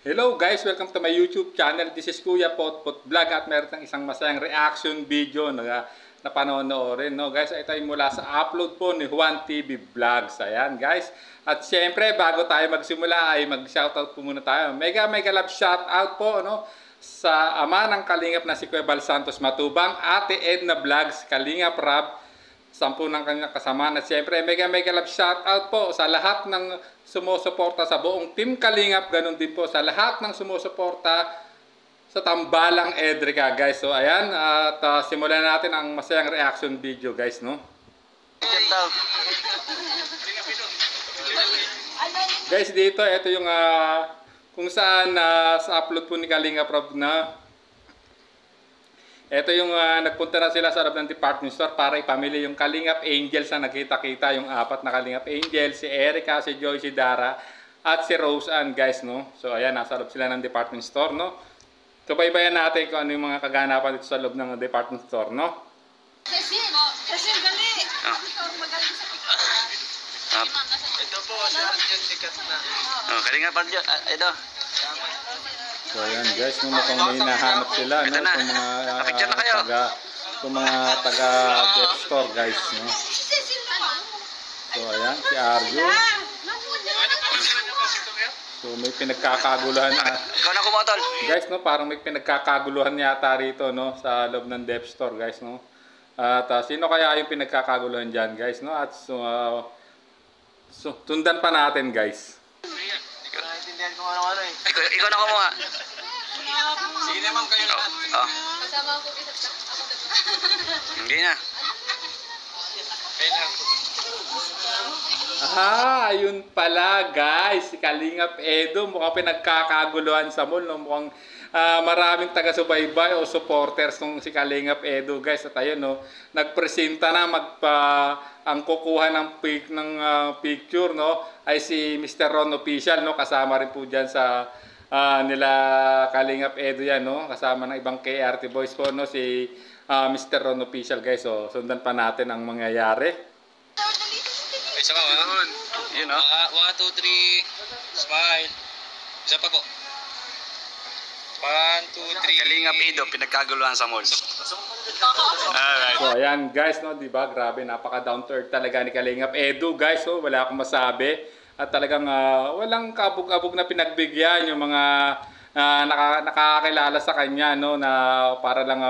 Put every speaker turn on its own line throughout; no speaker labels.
Hello guys, welcome to my YouTube channel. This is Kuya Potpot Vlog at meron tayong isang masayang reaction video na panonoorin. No? Guys, ito ay mula sa upload po ni Juan TV Vlogs. Ayan guys. At syempre, bago tayo magsimula ay mag-shoutout po muna tayo. Mega love shoutout po sa ama ng Kalingap na si Kuya Bal Santos Matubang, Ate Edna Vlogs, Kalingap Rab, 10 ng kanyang kasama. At siyempre, mega love shoutout po sa lahat ng sumusuporta sa buong Team Kalingap. Ganun din po sa lahat ng sumusuporta sa Tambalang Edrica, guys. So, ayan. At simulan natin ang masayang reaction video, guys, no? Guys, dito, ito yung kung saan sa upload po ni Kalingap Rob na ito yung nagpunta na sila sa loob ng department store para ipamili yung Kalingap Angels na nakita-kita, yung apat na Kalingap Angels, si Erica, si Joy, si Dara, at si Rose Ann, guys, no? So, ayan, nasa loob sila ng department store, no? So, baybayan natin kung ano yung mga kaganapan dito sa loob ng department store, no?
Cecil, gali! Magaling sa picture. Ito po, sikat na.
Kalingap Angel, ito.
So ayan guys, mukhang may hinahanap sila, no? Itong mga taga death store, guys, no? So ayan, si Arjun. So may pinagkakaguluhan
Ikaw na kumotol.
guys, no? Parang may pinagkakaguluhan yata rito, no? Sa loob ng death store, guys, no? At sino kaya yung pinagkakaguluhan dyan, guys, no? At so tundan pa natin, guys.
Ikaw na kumuha.
Sige naman kayo lahat.
Kasama ko kita ako na.
Hindi na.
Ayun pala guys, si Kalingap Edo, mukhang pinagkakaguluhan sa mall, no? Mukhang maraming taga-subaybay o supporters ng si Kalingap Edo, guys. At ayun, no, nagpresenta na ang kukuha ng picture, no, ay si Mr. Ron Official, no, kasama rin po diyan sa nila Kalingap Edo yan, no, kasama ng ibang KRT boys po, no, si Mr. Ron Official, guys. So sundan pa natin ang mangyayari.
Isa ka, Ron. Yun, no? 1, 2, 3. Smile. Isa pa po. 1, 2, 3. Kalingap Edo, pinagkaguluhan sa mall. Alright.
So ayan guys, no, di ba? Grabe, napaka down to earth talaga ni Kalingap Edo, guys. So wala akong masabi. At talagang walang kabog-abog na pinagbigyan yung mga nakakilala sa kanya, no, na para lang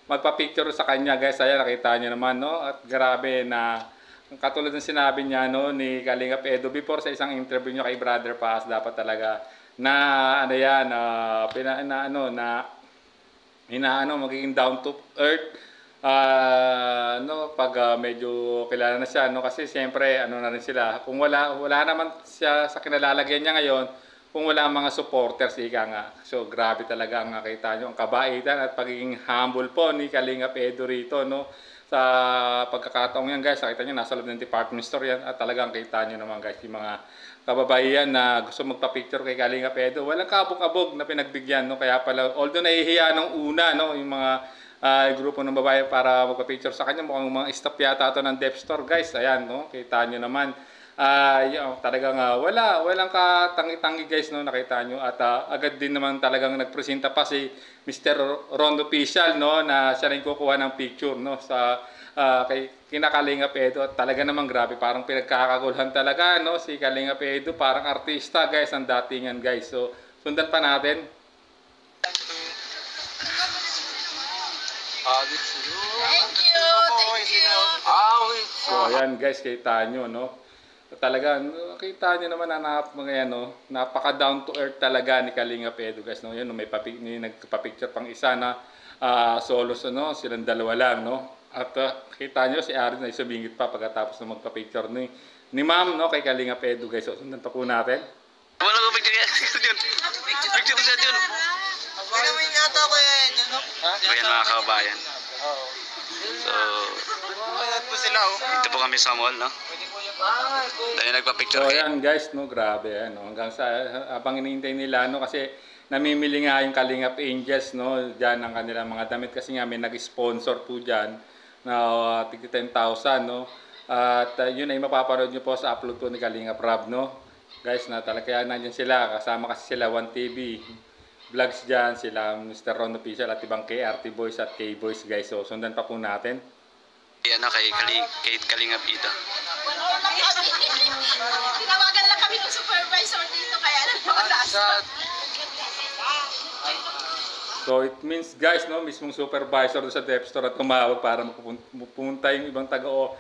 magpa-picture sa kanya, guys. Ayan, nakita niyo naman, no. At grabe na katulad ng sinabi niya, no, ni Kalingap Edo before sa isang interview niya kay Brother Paz, dapat talaga na ano yan, magiging down to earth no, pag medyo kilala na siya, no, kasi siyempre ano na rin sila, kung wala naman siya sa kinalalagyan niya ngayon, kung wala ang mga supporters, ika nga. So grabe talaga ang nakita nyo, ang kabaitan at pagiging humble po ni Kalingap Edo rito, no, sa pagkakataong yan, guys. Nakita nyo, nasa loob ng department store yan, at talagang kita nyo naman, guys, yung mga kababaihan na gusto magpa-picture kay Kalingap Edo, walang kabog-abog na pinagbigyan, no. Kaya pala, although nahihiya nung una, no, yung mga grupo ng babae para magpa-picture sa kanya, mukhang mga staff yata ito ng Dep Store, guys. Ayan, no, kita nyo naman. Talagang walang katangi-tangi, guys, no, nakita nyo. At agad din naman talagang nagpresenta pa si Mr. Ron Official, no, na siya rin kukuha ng picture, no, sa kina Kalingap Edo. At talaga naman grabe, parang pinagkakaguluhan talaga, no, si Kalingap Edo, parang artista, guys, ang datingan, guys. So sundan pa natin.
Thank you.
So ayan guys, kita nyo, no, talaga kita nyo naman na napaka down to earth talaga ni Kalingap Edo, guys, no. Yun, no, may nagpa-picture pang isa na solos, no, silang dalawa lang, no. At kita nyo si Arin ay sumingit pa pagkatapos na magpa-picture ni ma'am, no, kay Kalingap Edo, guys. So sundan pa po natin.
Wala ko picture yan. Picture siya dyan.
Pinamin yata ko yan, no?
Ayan, mga kabayan. So, dito po kami sa mall, no? Dahil nagpa-picture.
So ayan guys, no, grabe, no, hanggang sa habang hinihintay nila, no, kasi namimili nga yung Kalingap Angels, no, diyan ang kanilang mga damit, kasi nga may nag-sponsor po diyan na tig 10,000, no. At yun ay mapapanood niyo po sa upload ko ni Kalingap Rab, no. guys, na talaga kaya nandiyan sila. Kasama kasi sila 1TV vlogs dyan, sila Mr. Ron Official at ibang KRT Boys at K-Boys guys. So sundan pa po natin.
Yan na kay Kalingap Ito.
Tinawagan lang kami ng supervisor dito kaya nagpapataas.
So it means guys, no, mismong supervisor doon sa Dep Store at tumawag para pupunta yung ibang taga-o.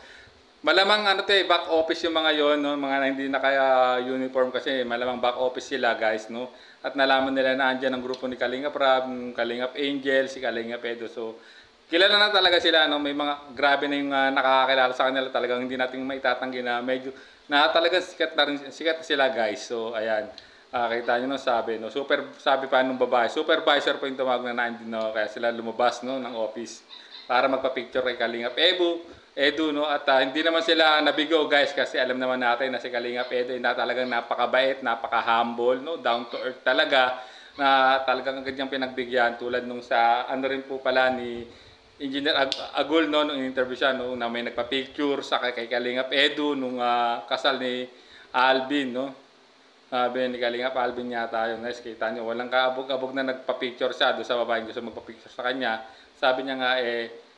Malamang ano back office yung mga yon, no, mga hindi na kaya uniform kasi malamang back office sila guys, no. At nalaman nila na andyan ang grupo ni Kalingap Rab, Kalingap Angel, si Kalingap Edo. So kilala na talaga sila, no. May mga grabe na yung nakakakilala sa kanila, talagang hindi natin maitatanggi na medyo na talagang sikat na sila guys. So ayan. Kita nyo no, sabi no, sabi pa nung babae, supervisor po yung tumawag na nandun, no, kaya sila lumabas no ng office para magpa-picture kay Kalingap Edu no, at hindi naman sila nabigo guys kasi alam naman natin na si Kalingap Edu na talagang napakabait, napaka-humble no, down to earth talaga, na talagang ganyang pinagbigyan tulad nung sa ano rin po pala ni Engineer Agul no, nung interview siya no, na may nagpa-picture sa kay Kalingap Edu nung kasal ni Alvin no. Sabi ni Kalingap Alvin yata yun, guys, kita nyo, walang kaabog-abog na nagpa-picture siya doon sa babaeng gusto magpa-picture sa kanya. Sabi niya nga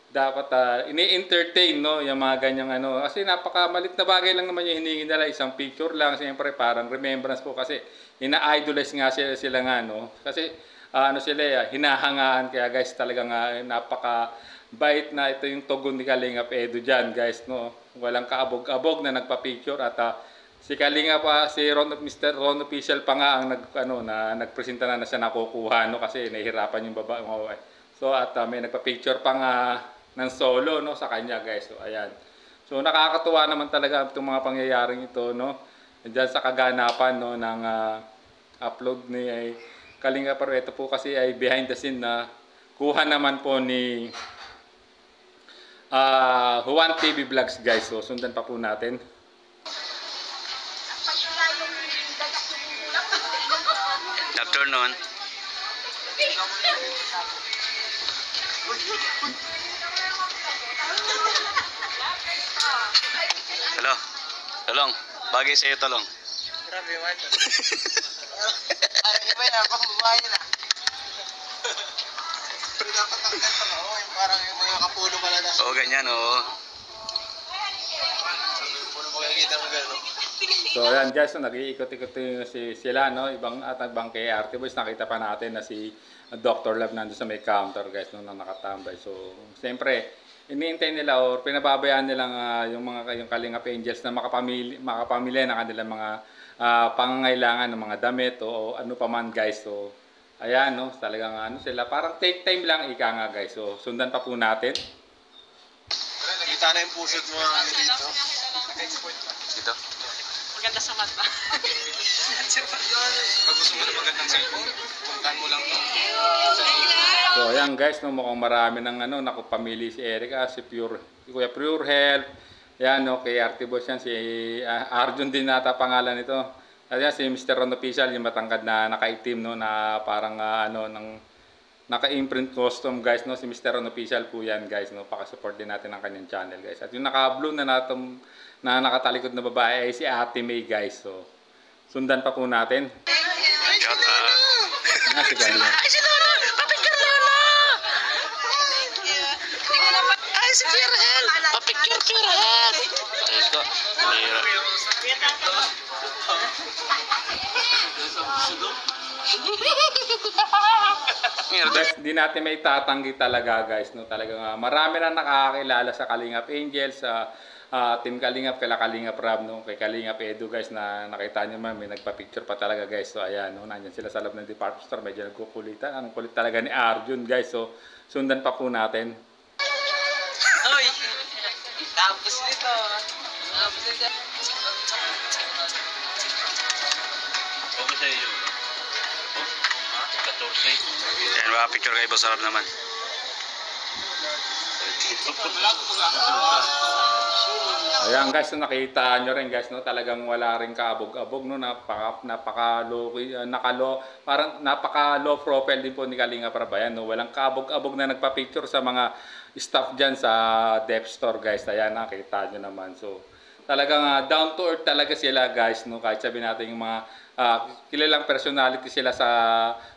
dapat ini-entertain no, yung mga ganyang ano, kasi napakamalit na bagay lang naman yung hiningi nila, isang picture lang, siyempre parang remembrance po kasi ina-idolize nga sila nga no, kasi ano sila hinahangaan, kaya guys talagang napaka-bait na ito yung tugon ni Kalingap Edu dyan guys no, walang kaabog-abog na nagpa-picture at si Kalingap si Mr. Ron Official pa nga ang nagpresenta na siya nakukuha no, kasi nahihirapan yung babae. So at may nagpa-picture pa nga ng solo no sa kanya guys. So ayan. So nakakatuwa naman talaga itong mga pangyayaring ito no. Diyan sa kaganapan no ng upload ni Kalingap. Pero ito po kasi ay behind the scene na kuha naman po ni Juan TV Vlogs guys. So sundan pa po natin.
Afternoon. Hello. Talong. Bagay sa'yo, talong.
Grabe man. Ay, iba na, pang-buhay na. Dapat ang ganda na, yung parang yung mga kapulo pala na.
Oo, ganyan, oo.
Puno mo kaya kita mo gano'n.
So ayan guys, so, nag-iikot-ikot sila no, ibang KRT Boys, nakita pa natin na si Dr. Love nandun sa may counter guys no, na nakatambay. So siyempre iniintay nila or pinababayaan nilang yung Kalingap Angels na makapamili ng kanilang mga pangangailangan ng mga damit o ano pa man guys. So ayan no, talagang sila parang take time lang ika nga guys. So sundan pa po natin.
Nakita na yung pusod mo dito.
Dito.
Maganda sa mata.
Pag gusto mo na magandang cellphone, puntahan mo lang to.
So ayan guys, no, mukhang marami ng nakapamili si Erica, si Kuya Pure Health. Yan no, kay RT Boys yan, si Arjun din nata pangalan nito. At yan si Mr. Ron Official, yung matangkad na nakaitim no, na parang naka-imprint custom guys no, si Mr. Ron Official po yan guys no, paka-support din natin ang kanyang channel guys. At yung naka-blue na nakatalikod na babae ay si Ate May guys. So sundan pa po natin.
Shout out.
Si Kalingap.
Ay, si Lola! Papicture Lola! Ay, si Pirhel! Papicture Pirhel!
Ayos ko.
Guys, di natin may tatanggi talaga guys no, talagang marami na nakakakilala sa Kalingap Angels, sa Team Kalingap, kay Kalingap Rab no, kay Kalingap Edu guys, na nakita niyo man may nagpa-picture pa talaga guys. So ayan no, nandiyan sila sa loob ng department store, medyo nagkukulitan. Ang kulit talaga ni Arjun guys. So sundan pa po natin.
Hoy! Tapos nito.
Okay sa'yo yun. 14. Yan, baka picture kayo, sarap naman.
Ayan guys, so nakita nyo rin guys no, talagang wala rin kaabog-abog no, parang napaka-low profile din po ni Kalingap Rab no, walang kaabog-abog na nagpa-picture sa mga staff diyan sa Dep Store guys. Ayan, nakita nyo naman. So talagang down to earth talaga sila guys, no? Kahit sabihin natin yung mga kilalang personality sila sa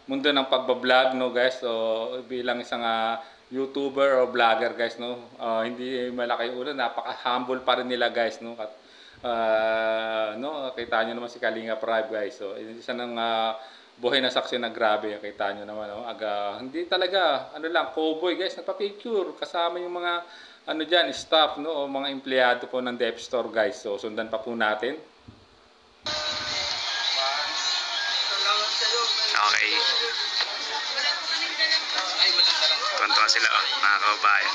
mundo ng pagbablog, no guys. So bilang isang YouTuber o vlogger guys, no, hindi malaki ulo, napaka-humble pa rin nila guys, no. At no, kita nyo naman si Kalinga Prab guys. So isa ng buhay na saksi na grabe, kita nyo naman, no. Hindi talaga ano lang, cowboy guys, nagpa-picture kasama yung mga ano diyan, staff, no, o mga empleyado po ng Dep Store guys. So sundan pa po natin.
Okay. Tuntua sila, mga kababayan.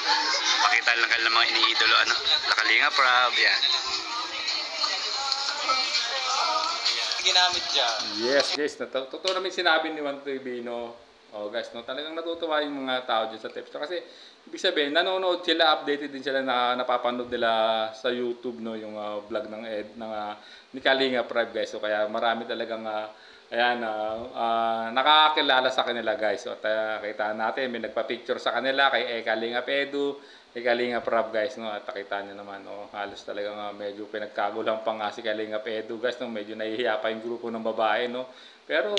Pakita lang kayo ng mga iniidolo, ano, Kalinga Prab, yan. Ginamit dyan.
Yes guys, totoo naman sinabi ni Juan TV, no. Oh guys, no, talagang natutuwa yung mga tao dyan sa Dep Store kasi ibig sabihin nanonood sila, updated din sila na napapanood nila sa YouTube, no, yung vlog ng ni Kalinga Prab guys. So kaya marami talagang ayan, nakakakilala sa kanila guys. So at kita natin may nagpa-picture sa kanila kay Kalinga Edu, kay Kalinga Prab guys, no. At nakita niyo naman, no, halos talagang medyo pinagkagulang pa nga si Kalinga Edu guys, no. Medyo nahihiya pa yung grupo ng babae, no. Pero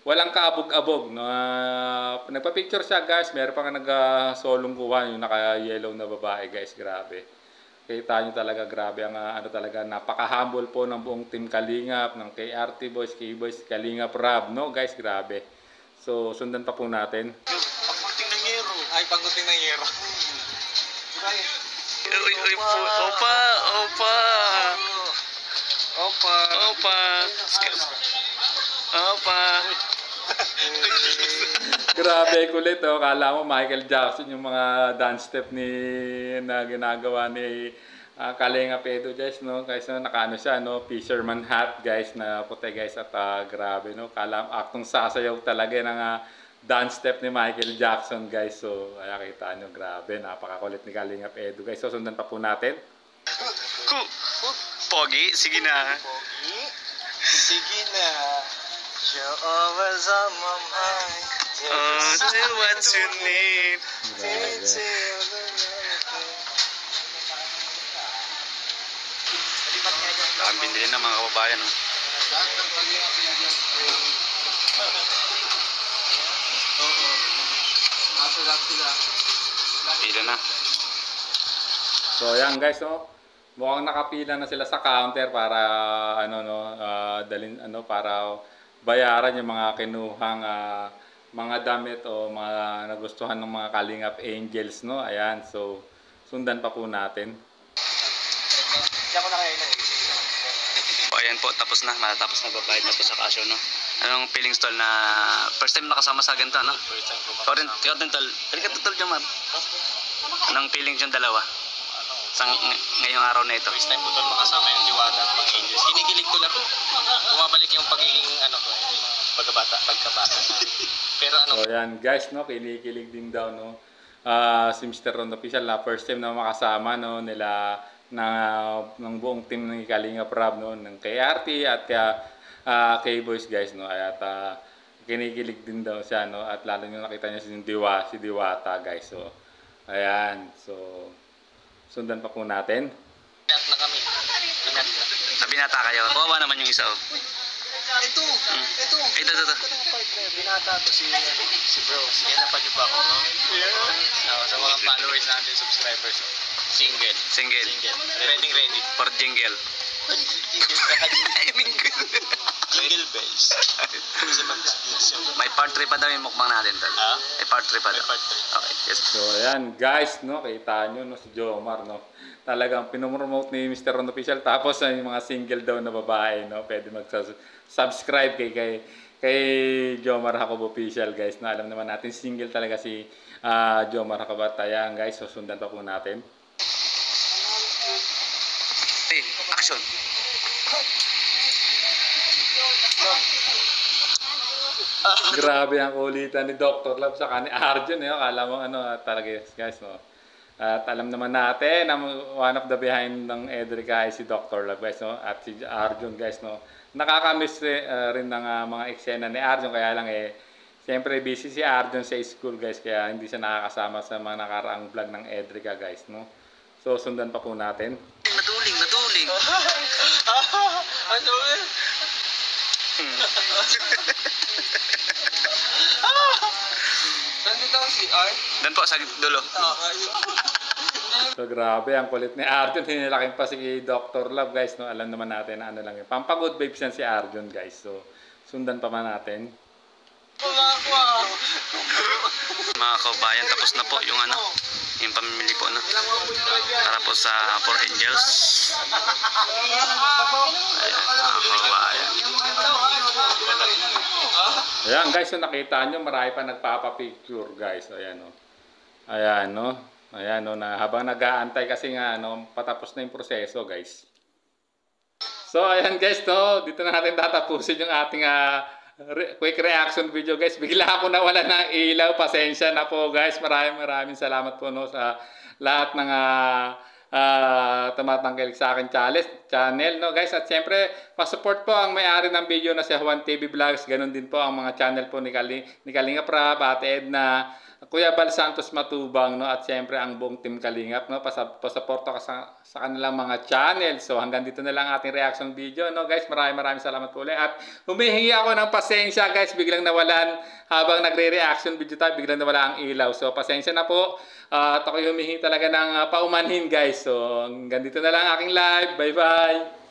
walang kaabog-abog, no. Nagpa-picture siya guys, meron pa nga nag-solong kuha yung naka-yellow na babae guys, grabe. Kita nyo talaga grabe ang ano talaga, napaka-humble po ng buong team Kalingap, ng KRT Boys, K-Boys, Kalinga Prab, no guys, grabe. So sundan pa po natin.
Paggunting ng yero. Ay, paggunting ng yero. Uy, opa.
Grabe kulit, oh. Kala mo Michael Jackson yung mga dance step na ginagawa ni Kalinga Edu guys, no. Kasi nakaano siya, no, fisherman hat guys na puti guys. At grabe, no, kala aktong sasayaw talaga ng dance step ni Michael Jackson guys. So kaya kita nyo, grabe, napakakulit ni Kalinga Edu guys. So sundan pa po natin.
Pogi, sige na. You're always on my mind. Do what you need. Ang binili ng mga kababayan, no? Pila na.
So ayan guys, no. Mukhang nakapila na sila sa counter para ano, no, dalhin ano, para bayaran yung mga kinuhang mga damit o mga nagustuhan ng mga Kalingap Angels, no. Ayan, so sundan pa po natin.
O ayan po, tapos na, matatapos na babayad na po sa kasyo, no. Anong feeling stall na first time nakasama sa ganito, no? First time po makasama. Ikaw din tol, Jomar. Anong feeling yung dalawa? Sa ngayong araw na ito?
First time po tol makasama yung Diwata at mga Angels. Kinikilig ko na po. Bumabalik yung pagiging ano ko, pagkabata. Pero ano.
So ayan guys, no, kinikilig din daw, no. Si Mr. Ron Official na first time na makasama, no, nila ng buong team ng Kalinga Prab, no, ng KRT at K-Boys guys, no. At kinikilig din daw siya, no, at lalo nyo nakita niya si Diwata guys. So ayan, so sundan pa po natin.
Binat na kami.
Sa binata kayo, kawawa naman yung isa, oh.
Ito.
Binata to si bro.
Yan na pa niyo pa ako, no? Sa mga followers natin, subscribers. Single. Ready.
For jingle.
Jingle bells.
May part 3 pa daw yung mukbang natin, tol. May part 3 pa daw. Okay, yes.
So ayan guys, no, kita nyo, no, si Jomar, no, talagang pinopromote ni Mr. Ron Official. Tapos yung mga single daw na babae, no, pwede mag-subscribe kay Jomar Jacob Official guys, na alam naman natin single talaga si Jomar Jacob. Ayan guys, so sundan pa po natin.
Hey, action.
Grabe ang kulitan ni Dr. Love sa ni Arjun, eh. Akala mo ano talaga guys, no. At alam naman natin na one of the behind ng Edrica ay si Dr. Love guys, no. At si Arjun guys, no. Nakakamiss rin ng mga eksena ni Arjun, kaya lang siyempre busy si Arjun sa school guys, kaya hindi siya nakakasama sa mga nakaraang vlog ng Edrica guys, no. So sundan pa po natin.
Maduling. galing.
Ano eh? Nandito ang CR?
Doon po sa dulo.
So grabe, ang kulit ni Arjun. Hinalaking pa si Dr. Love, guys. No? Alam naman natin na ano lang yun. Pampagood vibes yan si Arjun, guys. So sundan pa man natin.
Mga kabayan, tapos na po yung ano, yung pamimili po na. Para po sa Four Angels. Ayan, mga kabayan.
Ayan, guys. So nakita nyo, marami pa nagpapapicture, guys. Ayan, no. Ayan, no. Ayan, no. Na, habang nag-aantay kasi nga, no, patapos na yung proseso, guys. So, ayan, guys, no. Dito na natin tatapusin yung ating quick reaction video, guys. Bigla ako nawala ng ilaw. Pasensya na po, guys. Maraming salamat po, no, sa lahat ng tumatangkilik sa akin channel, no, guys. At siyempre, pa-support po ang may-ari ng video na si Juan TV Vlogs. Ganon din po ang mga channel po ni Kalinga Prab, Ate Edna, Kuya Bal Santos Matubang, no, at siyempre ang buong team Kalingap, no, pa-support ka sa kanilang mga channel. So hanggang dito na lang ating reaction video, no, guys. Maraming salamat po ulit. At humihingi ako ng pasensya, guys, biglang nawalan habang nagre-reaction video tayo, biglang nawala ang ilaw. So pasensya na po. At ako'y humihingi talaga ng paumanhin, guys. So hanggang dito na lang aking live. Bye-bye.